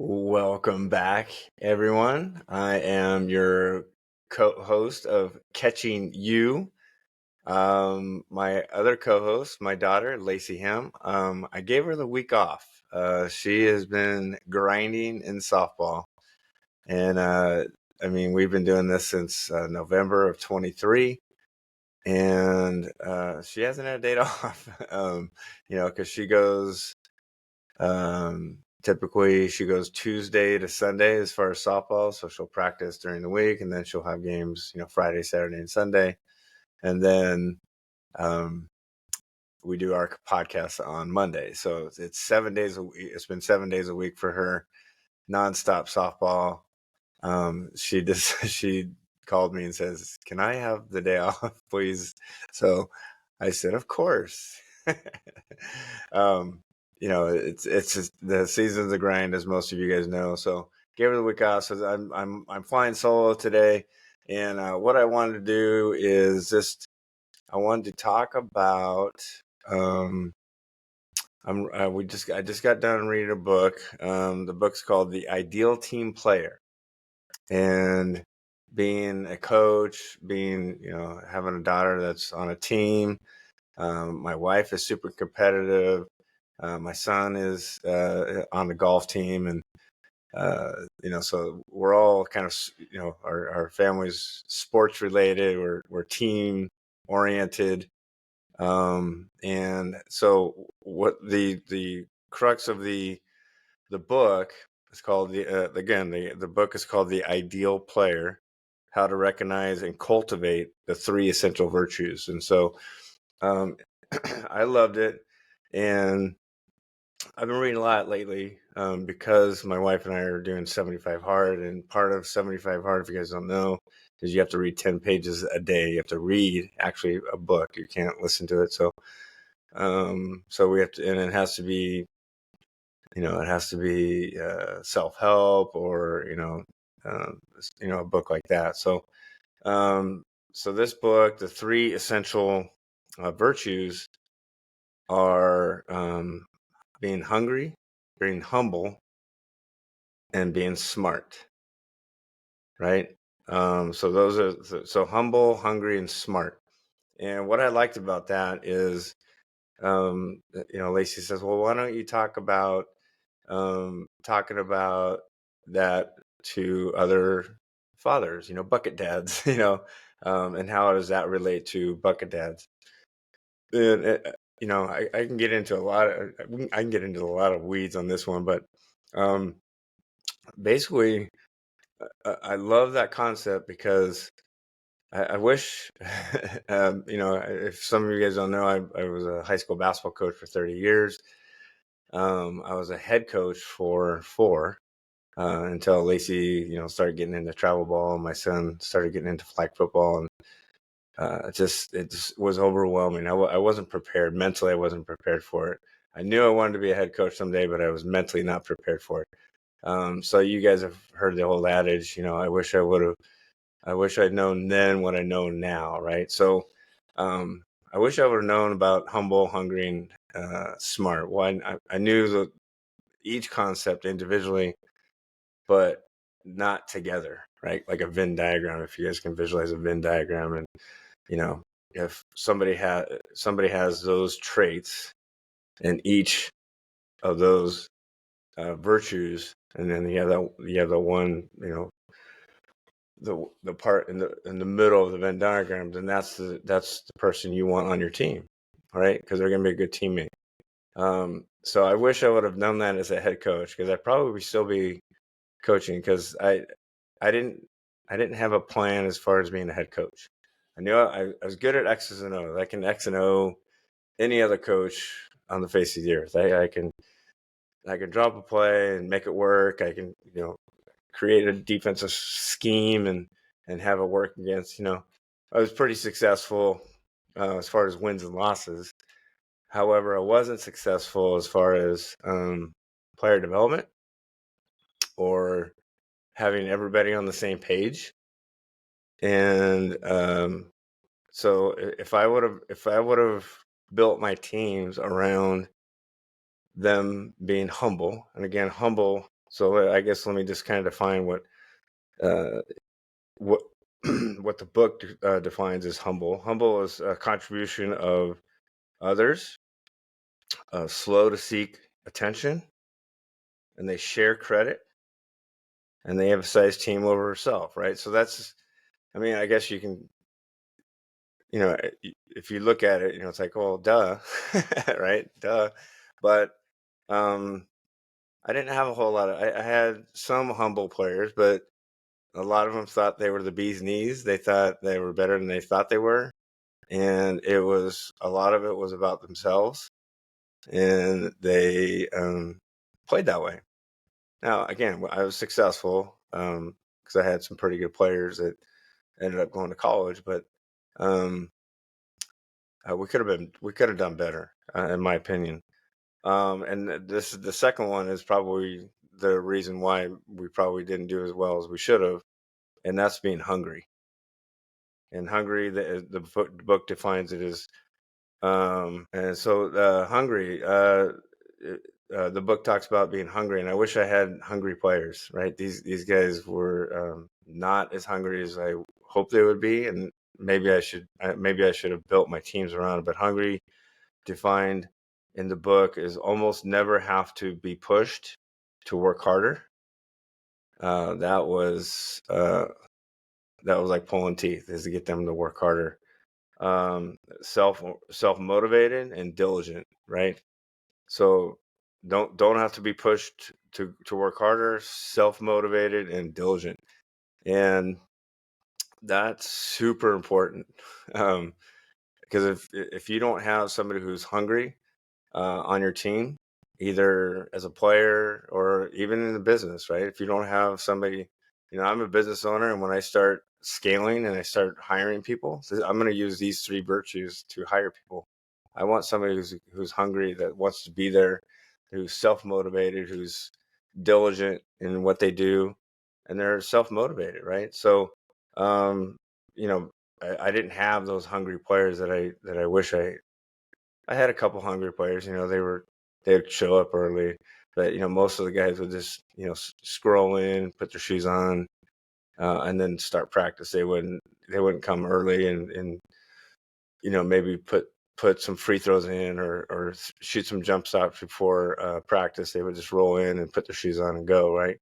Welcome back, everyone. I am your co-host of Catching You. My other co-host, my daughter, Lacey Ham, I gave her the week off. She has been grinding in softball. And we've been doing this since November of 23. And she hasn't had a date off, because she goes typically she goes Tuesday to Sunday as far as softball. So she'll practice during the week and then she'll have games, Friday, Saturday, and Sunday. And then we do our podcast on Monday. So it's 7 days a week. It's been 7 days a week for her, nonstop softball. She called me and says, "Can I have the day off, please?" So I said, "Of course." It's just, the season's a grind, as most of you guys know. So gave her the week off. So I'm flying solo today, and what I wanted to do is I wanted to talk about. I just got done reading a book. The book's called The Ideal Team Player, and being a coach, having a daughter that's on a team. My wife is super competitive. My son is on the golf team, and so we're all kind of, our family's sports related. We're team oriented, and so what the crux of the book is called the book is called The Ideal Player: How to Recognize and Cultivate the Three Essential Virtues. And so I loved it, and I've been reading a lot lately because my wife and I are doing 75 Hard, and part of 75 Hard, if you guys don't know, is you have to read 10 pages a day. You have to read actually a book. You can't listen to it. So we have to, and it has to be, self-help, or a book like that. So this book, the three essential virtues are being hungry, being humble, and being smart, right? So those are so humble, hungry, and smart. And what I liked about that is, Lacey says, "Well, why don't you talk about talking about that to other fathers, bucket dads, and how does that relate to bucket dads?" And I can get into I can get into a lot of weeds on this one, but basically, I love that concept because I wish, if some of you guys don't know, I was a high school basketball coach for 30 years. I was a head coach for 4 until Lacey, started getting into travel ball, and my son started getting into flag football, and it just was overwhelming. I wasn't prepared mentally. I wasn't prepared for it. I knew I wanted to be a head coach someday, but I was mentally not prepared for it. So you guys have heard the old adage, I wish I'd known then what I know now, right? So I wish I would have known about humble, hungry, and smart. Well, I knew each concept individually, but not together, right? Like a Venn diagram, if you guys can visualize a Venn diagram. And, if somebody has those traits in each of those virtues, and then you have the one, the part in the middle of the Venn diagram, then that's the person you want on your team, right? Because they're going to be a good teammate. So I wish I would have known that as a head coach, because I'd probably still be coaching, because I didn't have a plan as far as being a head coach. I knew I was good at X's and O's. I can X and O any other coach on the face of the earth. I can drop a play and make it work. I can create a defensive scheme and have it work against. I was pretty successful as far as wins and losses. However, I wasn't successful as far as player development, or having everybody on the same page. And so if I would have built my teams around them being humble, and again, humble So I guess let me just kind of define uh, what what the book defines as humble. Humble is a contribution of others, slow to seek attention, and they share credit, and they emphasize team over self. Right. So that's, I mean, I guess you can, if you look at it, it's like, well, duh, right, duh. But um, I didn't have a whole lot of. I had some humble players, but a lot of them thought they were the bee's knees. They thought they were better than they thought they were, and a lot of it was about themselves, and they played that way. Now, again, I was successful because I had some pretty good players that ended up going to college, but um, we could have done better, in my opinion. And this the second one is probably the reason why we probably didn't do as well as we should have, and that's being hungry. And hungry, book defines it as, and so hungry. The book talks about being hungry, and I wish I had hungry players. Right, these guys were not as hungry as I hoped they would be, and maybe I should have built my teams around it. But hungry, defined in the book, is almost never have to be pushed to work harder. That was like pulling teeth, is to get them to work harder. Self motivated and diligent, right? So don't have to be pushed to work harder. Self motivated and diligent, and that's super important. Because if you don't have somebody who's hungry on your team, either as a player or even in the business, right? If you don't have somebody, I'm a business owner, and when I start scaling and I start hiring people, so I'm going to use these three virtues to hire people. I want somebody who's hungry, that wants to be there, who's self-motivated, who's diligent in what they do, and they're self-motivated, right? So, um, you know, I didn't have those hungry players that I wish I had a couple hungry players. They'd show up early, but most of the guys would just scroll in, put their shoes on, and then start practice. They wouldn't come early and maybe put some free throws in, or shoot some jump shots before practice. They would just roll in and put their shoes on and go, right.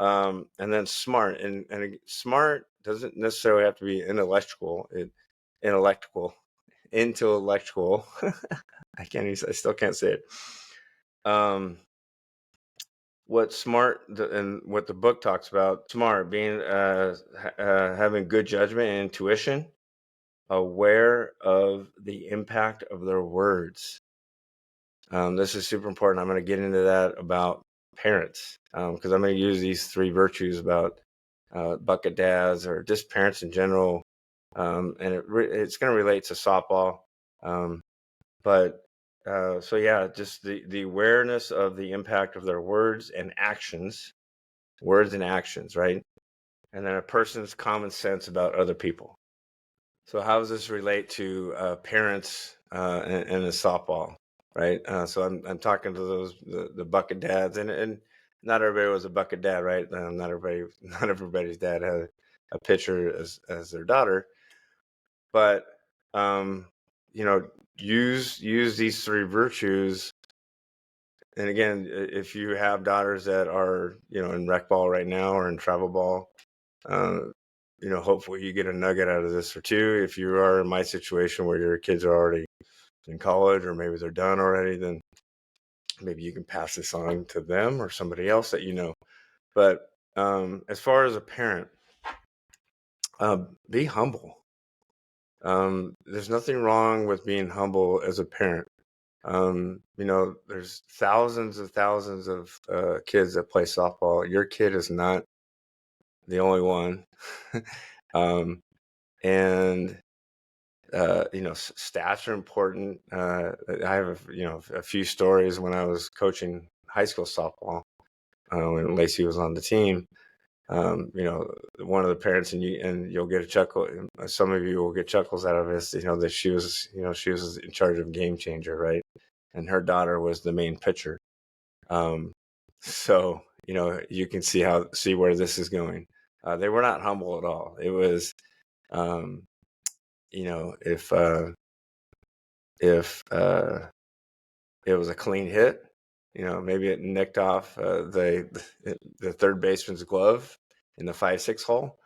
And then smart, and smart doesn't necessarily have to be intellectual. Intellectual. I still can't say it. What smart, and what the book talks about, smart being having good judgment and intuition, aware of the impact of their words. This is super important. I'm going to get into that about parents, because I'm going to use these three virtues about bucket dads, or just parents in general, and it's going to relate to softball. But so yeah, just the awareness of the impact of their words and actions, right? And then a person's common sense about other people. So how does this relate to parents and the softball, right? So I'm talking to the bucket dads, and not everybody was a bucket dad, right? Not everybody's dad had a pitcher as their daughter, but you know, use these three virtues. And again, if you have daughters that are in rec ball right now or in travel ball, uh, hopefully you get a nugget out of this or two. If you are in my situation where your kids are already in college, or maybe they're done already, then maybe you can pass this on to them or somebody else that you know. But as far as a parent, be humble. There's nothing wrong with being humble as a parent. There's thousands of kids that play softball. Your kid is not the only one. And stats are important. I have a few stories when I was coaching high school softball, when Lacey was on the team. One of the parents, and you'll get a chuckle. Some of you will get chuckles out of this. That she was in charge of Game Changer, right? And her daughter was the main pitcher. So you can see where this is going. They were not humble at all. It was, um, you know, if it was a clean hit, maybe it nicked off the third baseman's glove in the 5-6 hole.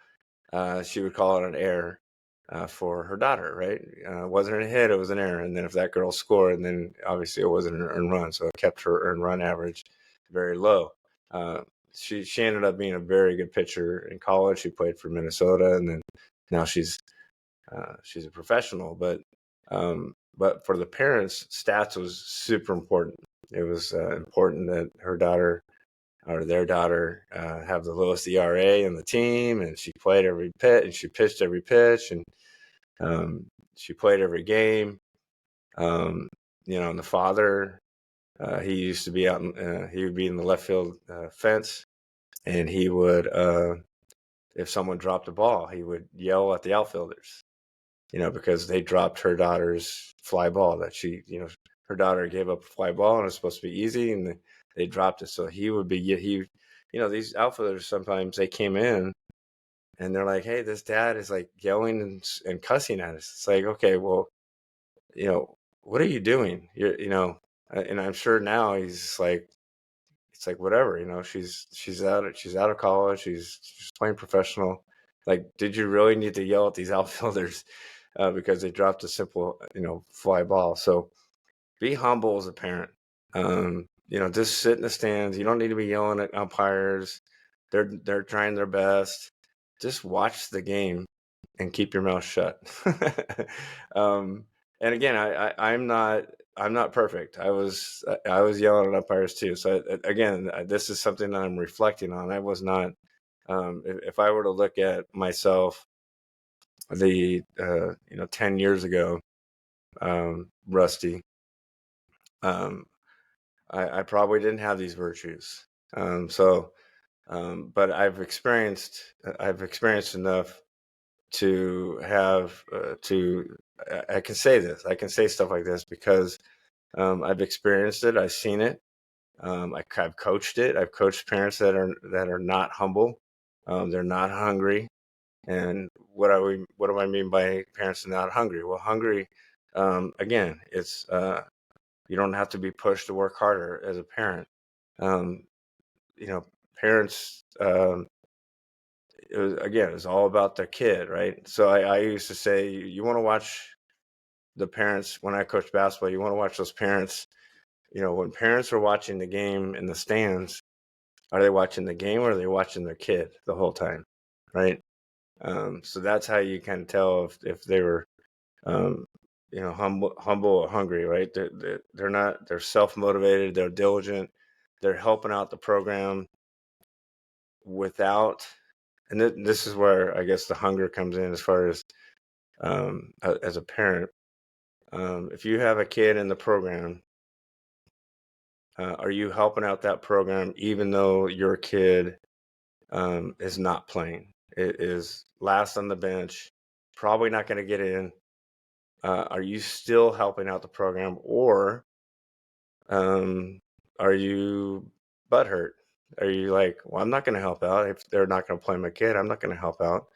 She would call it an error for her daughter, right? It wasn't a hit, it was an error. And then if that girl scored, then obviously it wasn't an earned run. So it kept her earned run average very low. Uh, she ended up being a very good pitcher in college. She played for Minnesota, and then now she's a professional. But for the parents, stats was super important. It was important that her daughter or their daughter have the lowest ERA in the team, and she played every pitch, and she pitched every pitch, and she played every game. And the father, he used to be he would be in the left field fence, and he would, if someone dropped a ball, he would yell at the outfielders, because they dropped her daughter's fly ball that her daughter gave up a fly ball and it was supposed to be easy, and they dropped it. So these outfielders, sometimes they came in and they're like, "Hey, this dad is like yelling and cussing at us." It's like, okay, well, what are you doing? And I'm sure now he's just like, it's like, whatever, she's out of college, she's playing professional. Like, did you really need to yell at these outfielders because they dropped a simple fly ball? So be humble as a parent. Just sit in the stands. You don't need to be yelling at umpires. They're trying their best. Just watch the game and keep your mouth shut. um, and again, I'm not perfect. I was yelling at umpires too. So again, this is something that I'm reflecting on. I was not. If I were to look at myself, 10 years ago, Rusty, um, I probably didn't have these virtues. But I've experienced enough to have I can say this. I can say stuff like this because I've experienced it. I've seen it. I've coached it. I've coached parents that are not humble. They're not hungry. And what do I mean by parents not hungry? Well, hungry, again, it's you don't have to be pushed to work harder as a parent. Um, Parents. It's all about their kid, right? So I used to say, you want to watch the parents when I coached basketball. You want to watch those parents. When parents are watching the game in the stands, are they watching the game or are they watching their kid the whole time, right? So that's how you can tell if they were, humble or hungry, right? They're not. They're self-motivated. They're diligent. They're helping out the program without. And this is where I guess the hunger comes in, as far as as a parent. If you have a kid in the program, are you helping out that program even though your kid is not playing? It is last on the bench, probably not going to get in. Are you still helping out the program, or are you butthurt? Are you like, well, I'm not going to help out if they're not going to play my kid? I'm not going to help out.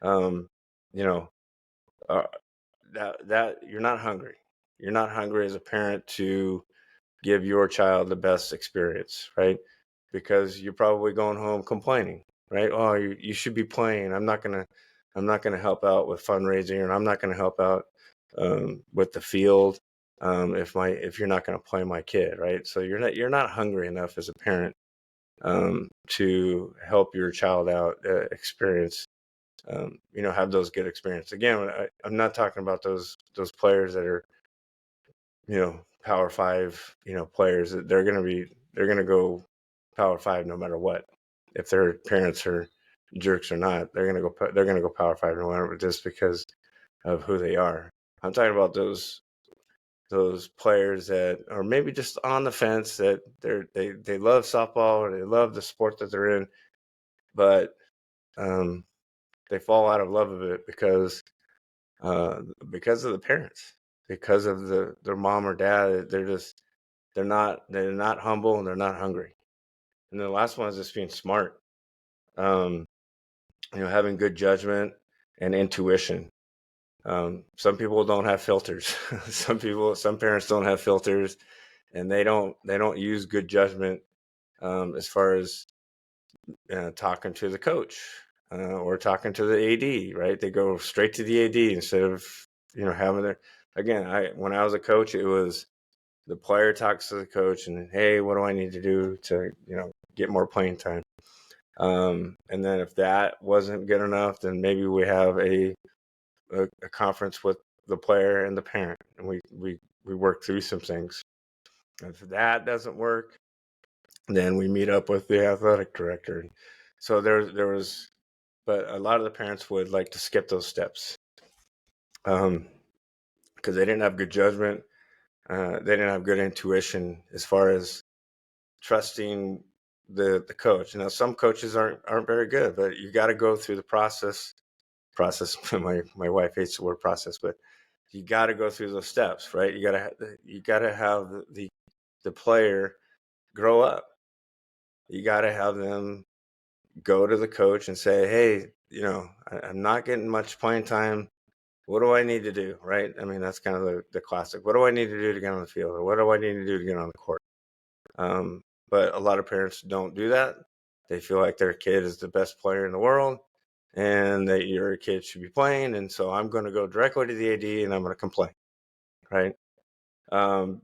Um, you know, uh, that you're not hungry. You're not hungry as a parent to give your child the best experience, right? Because you're probably going home complaining, right? Oh, you should be playing. I'm not gonna help out with fundraising, and I'm not gonna help out with the field if you're not gonna play my kid, right? So you're not hungry enough as a parent to help your child out, experience have those good experiences. Again, I'm not talking about those players that are Power Five players. That they're gonna go Power Five no matter what. If their parents are jerks or not, they're gonna go Power Five no matter, just because of who they are. I'm talking about those players that are maybe just on the fence, that they love softball or they love the sport that they're in, but they fall out of love of it because of the parents, because of their mom or dad. They're not humble and they're not hungry. And the last one is just being smart. Um, having good judgment and intuition. Some people don't have filters. Some parents don't have filters, and they don't use good judgment as far as talking to the coach or talking to the AD. Right? They go straight to the AD instead of having their. Again, when I was a coach, it was the player talks to the coach and, hey, what do I need to do to get more playing time? And then if that wasn't good enough, then maybe we have a conference with the player and the parent, and we work through some things. If that doesn't work, then we meet up with the athletic director. So there was, but a lot of the parents would like to skip those steps because they didn't have good judgment. They didn't have good intuition as far as trusting the coach. Some coaches aren't very good, but you got to go through the process. My wife hates the word process, but you got to go through those steps, right? You got to have the player grow up. You got to have them go to the coach and say, hey, I'm not getting much playing time. What do I need to do? Right? I mean, that's kind of the classic. What do I need to do to get on the field? Or what do I need to do to get on the court? But a lot of parents don't do that. They feel like their kid is the best player in the world and that your kid should be playing. And so I'm going to go directly to the AD and I'm going to complain. Right. And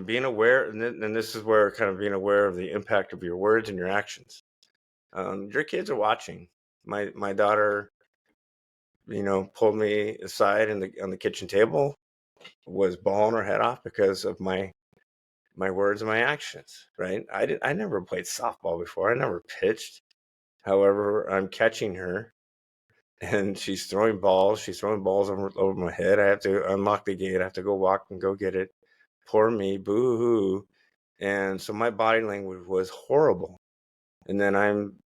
being aware, and this is where kind of being aware of the impact of your words and your actions. Your kids are watching. My daughter, pulled me aside on the kitchen table, was bawling her head off because of my words and my actions. Right? I never played softball before. I never pitched. However, I'm catching her, and she's throwing balls. She's throwing balls over my head. I have to unlock the gate. I have to go walk and go get it. Poor me, boo hoo. And so my body language was horrible. And then I'm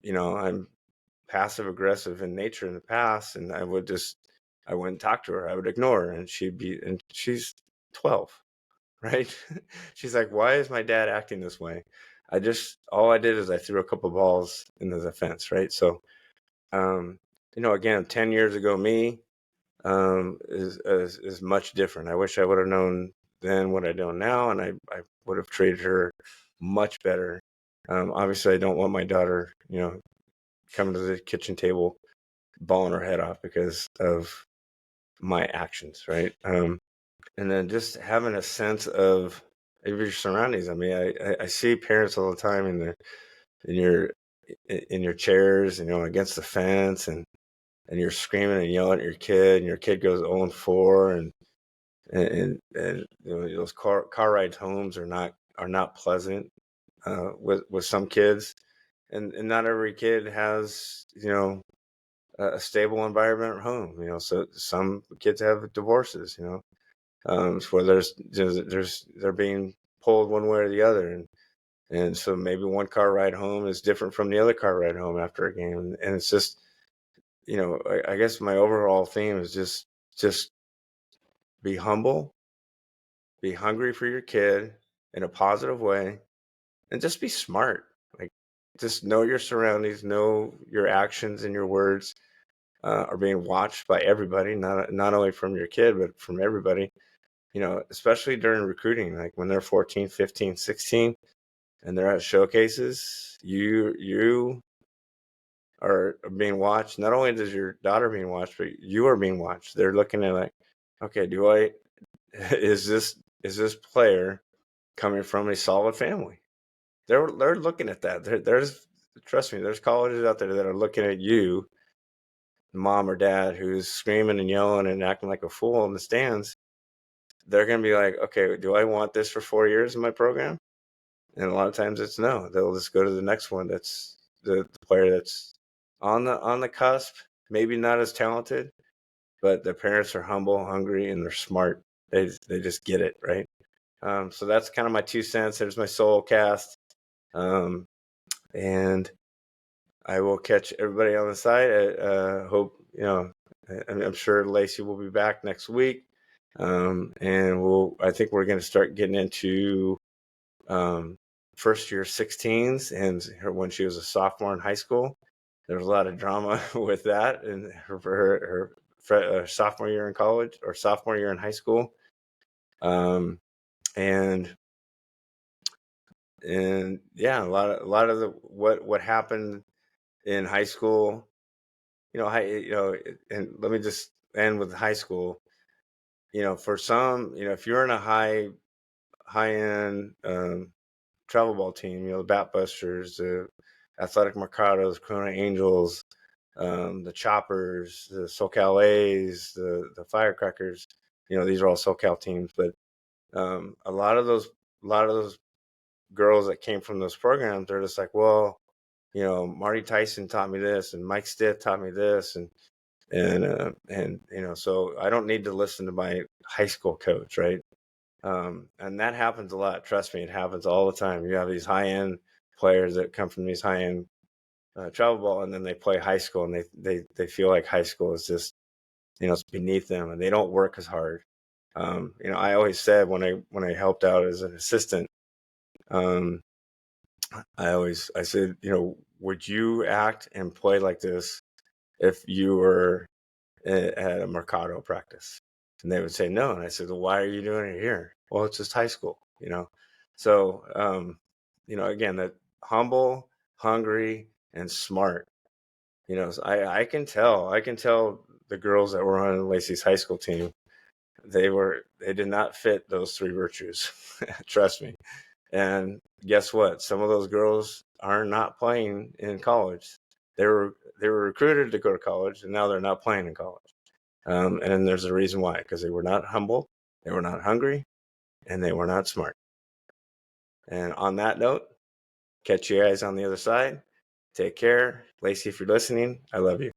passive aggressive in nature in the past, and I wouldn't talk to her. I would ignore her, and she's 12, right? She's like, why is my dad acting this way? All I did is I threw a couple balls into the fence, right? So, again, 10 years ago, me is much different. I wish I would have known then what I know now, and I would have treated her much better. Obviously, I don't want my daughter, coming to the kitchen table, bawling her head off because of my actions, right? And then just having a sense of your surroundings. I mean, I see parents all the time in your chairs, against the fence, and you're screaming and yelling at your kid, and your kid goes 0-4, and those car rides homes are not pleasant with some kids, and not every kid has a stable environment at home. So some kids have divorces, where they're being pulled one way or the other, and so maybe one car ride home is different from the other car ride home after a game, and it's just I guess my overall theme is just be humble, be hungry for your kid in a positive way, and just be smart. Like, just know your surroundings, know your actions and your words are being watched by everybody, not only from your kid, but from everybody, especially during recruiting, like when they're 14, 15, 16, and they're at showcases, you are being watched. Not only does your daughter being watched, but you are being watched. They're looking at like, okay, is this player coming from a solid family? They're looking at that. There's trust me, there's colleges out there that are looking at you, mom or dad, who's screaming and yelling and acting like a fool in the stands. They're going to be like, okay, do I want this for 4 years in my program? And a lot of times it's no. They'll just go to the next one. That's the player that's on the cusp, maybe not as talented, but the parents are humble, hungry, and they're smart. They just get it, right? So that's kind of my 2 cents. There's my soul cast. And I will catch everybody on the side. I hope, I'm sure Lacey will be back next week. And I think we're going to start getting into first year 16s, and when she was a sophomore in high school, there was a lot of drama with that, and her sophomore year in college or sophomore year in high school, um, and yeah, a lot of the what happened in high school, and let me just end with high school. For some, if you're in a high end travel ball team, the Bat Busters, the Athletic Mercados, Corona Angels, the Choppers, the SoCal A's, the Firecrackers. These are all SoCal teams, but a lot of those girls that came from those programs, they're just like, well, Marty Tyson taught me this, and Mike Stitt taught me this, and so I don't need to listen to my high school coach, right? And that happens a lot. Trust me, it happens all the time. You have these high end players that come from these high end travel ball, and then they play high school, and they feel like high school is just it's beneath them, and they don't work as hard. I always said when I helped out as an assistant, um, I said, would you act and play like this if you were at a Mercado practice? And they would say no. And I said, well, why are you doing it here? Well, it's just high school. So, again, that humble, hungry, and smart. So I can tell the girls that were on Lacey's high school team, they did not fit those three virtues. Trust me. And guess what? Some of those girls are not playing in college. They were recruited to go to college, and now they're not playing in college. And there's a reason why, because they were not humble, they were not hungry, and they were not smart. And on that note, catch you guys on the other side. Take care. Lacey, if you're listening, I love you.